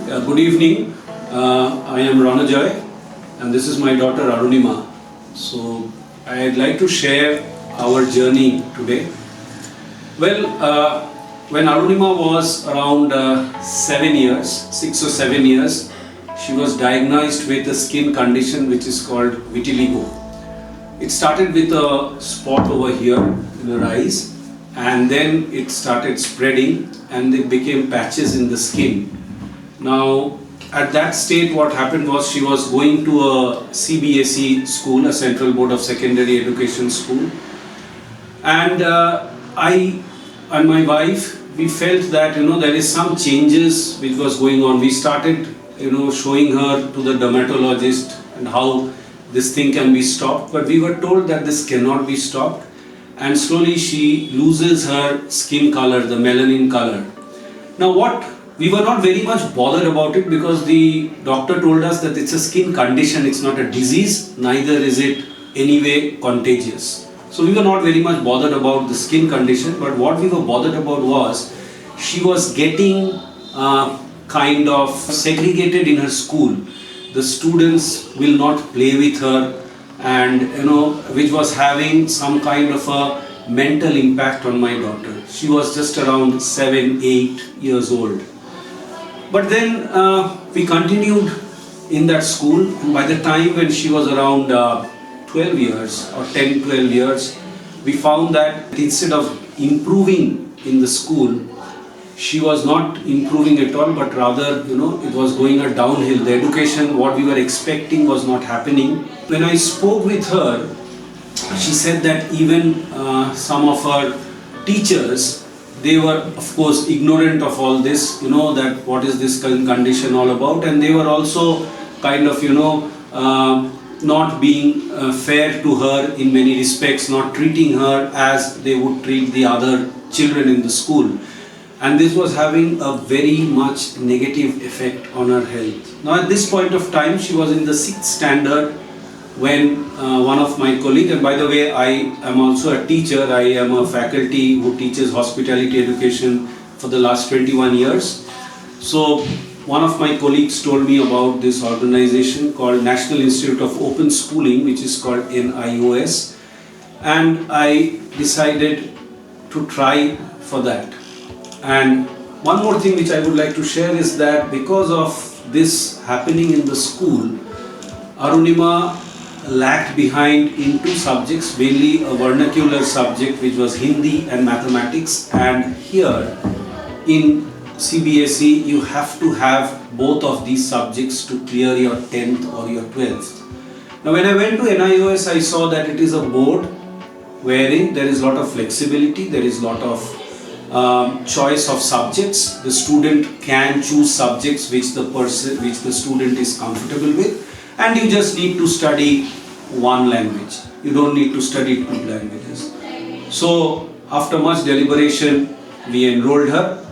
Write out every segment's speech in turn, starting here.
Good evening. I am MR.RANAJAY and this is my daughter Arunima. So I'd like to share our journey today. Well, when Arunima was around 6 or 7 years, she was diagnosed with a skin condition which is called vitiligo. It started with a spot over here in her eyes, and then it started spreading and it became patches in the skin. Now at that state what happened was she was going to a CBSE school, a Central Board of Secondary Education school, and I and my wife, we felt that there is some changes which was going on. We started showing her to the dermatologist and how this thing can be stopped, but we were told that this cannot be stopped, and slowly she loses her skin color, the melanin color. Now we were not very much bothered about it because the doctor told us that it's a skin condition, it's not a disease, neither is it anyway contagious. So we were not very much bothered about the skin condition, but what we were bothered about was she was getting kind of segregated in her school. The students will not play with her, and which was having some kind of a mental impact on my daughter. She was just around 7-8 years old. But then we continued in that school, and by the time when she was around 12 years or 10-12 years, we found that instead of improving in the school, she was not improving at all, but rather it was going a downhill. The education, what we were expecting, was not happening. When I spoke with her, she said that even some of her teachers, they were of course ignorant of all this, that what is this condition all about, and they were also kind of not being fair to her in many respects, not treating her as they would treat the other children in the school. And this was having a very much negative effect on her health. Now at this point of time, she was in the 6th standard when one of my colleagues, and by the way, I am also a teacher, I am a faculty who teaches hospitality education for the last 21 years. So one of my colleagues told me about this organization called National Institute of Open Schooling, which is called NIOS, and I decided to try for that. And one more thing which I would like to share is that because of this happening in the school, Arunima lagged behind in 2 subjects, mainly a vernacular subject which was Hindi and mathematics, and here in CBSE you have to have both of these subjects to clear your 10th or your 12th. Now when I went to NIOS, I saw that it is a board wherein there is a lot of flexibility, there is a lot of choice of subjects. The student can choose subjects which the student is comfortable with, and you just need to study one language. You don't need to study 2 languages. So after much deliberation, we enrolled her,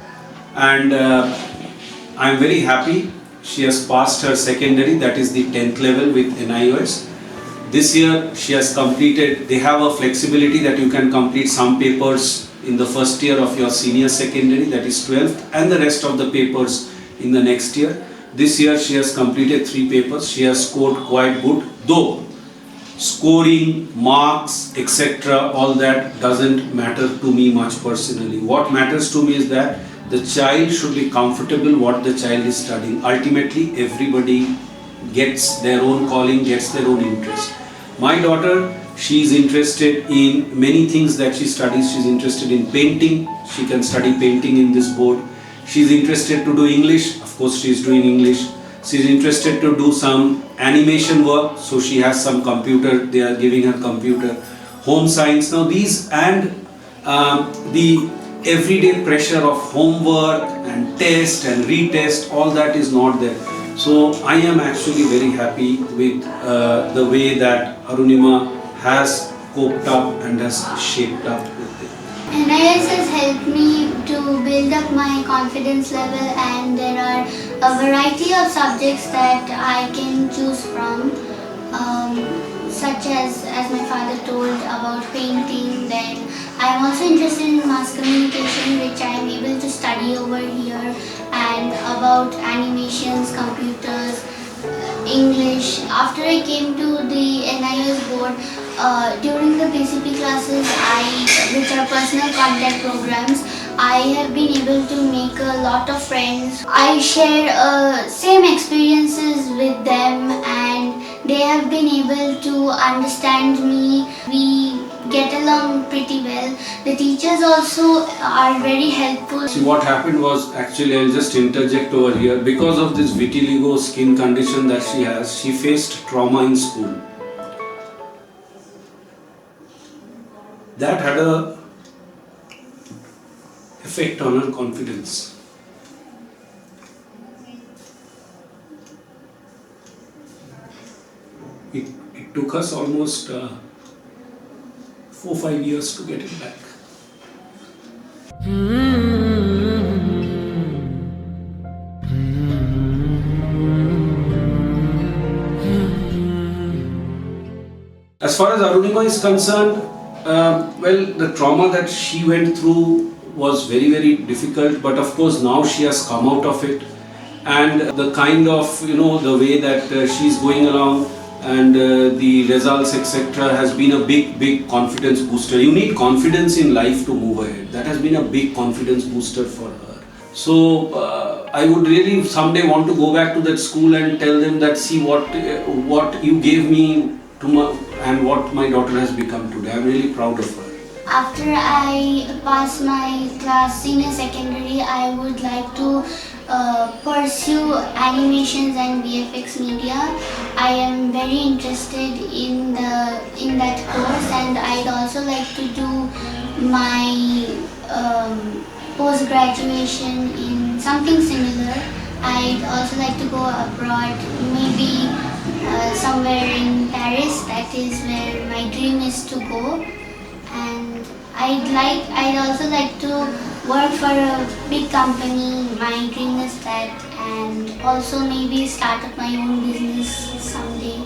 and I am very happy. She has passed her secondary, that is the 10th level with NIOS. This year she has completed, they have a flexibility that you can complete some papers in the first year of your senior secondary, that is 12th, and the rest of the papers in the next year. This year she has completed 3 papers. She has scored quite good, though scoring, marks, etc., all that doesn't matter to me much personally. What matters to me is that the child should be comfortable what the child is studying. Ultimately, everybody gets their own calling, gets their own interest. My daughter, she is interested in many things that she studies. She is interested in painting. She can study painting in this board. She is interested to do English. Of course, she is doing English. She is interested to do some animation work. So she has some computer. They are giving her computer. Home science. Now these and the everyday pressure of homework and test and retest, all that is not there. So I am actually very happy with the way that Arunima has coped up and has shaped up with it. NIS has helped me to build up my confidence level, and there are a variety of subjects that I can choose from, such as my father told, about painting. Then I am also interested in mass communication, which I am able to study study over here, and about animations, computers, English. After I came to the NIOS board, during the PCP classes, which are personal contact programs, I have been able to make a lot of friends. I share same experiences with them, and they have been able to understand me. We get along pretty well. The teachers also are very helpful. See, what happened was, actually, I'll just interject over here. Because of this vitiligo skin condition that she has, she faced trauma in school. That had a effect on her confidence. It took us almost 4-5 years to get it back. As far as Arunima is concerned, well, the trauma that she went through was very, very difficult, but of course now she has come out of it, and the kind of, the way that she's going along, and the results, etc., has been a big confidence booster. You need confidence in life to move ahead. That has been a big confidence booster for her. So I would really someday want to go back to that school and tell them that, see what you gave me and what my daughter has become today. I'm really proud of her. After I pass my class senior secondary, I would like to pursue animations and VFX media. I am very interested in that course, and I'd also like to do my post graduation in something similar. I'd also like to go abroad, maybe somewhere in Paris. That is where my dream is to go. And I'd also like to work for a big company. My dream is that, and also maybe start up my own business someday.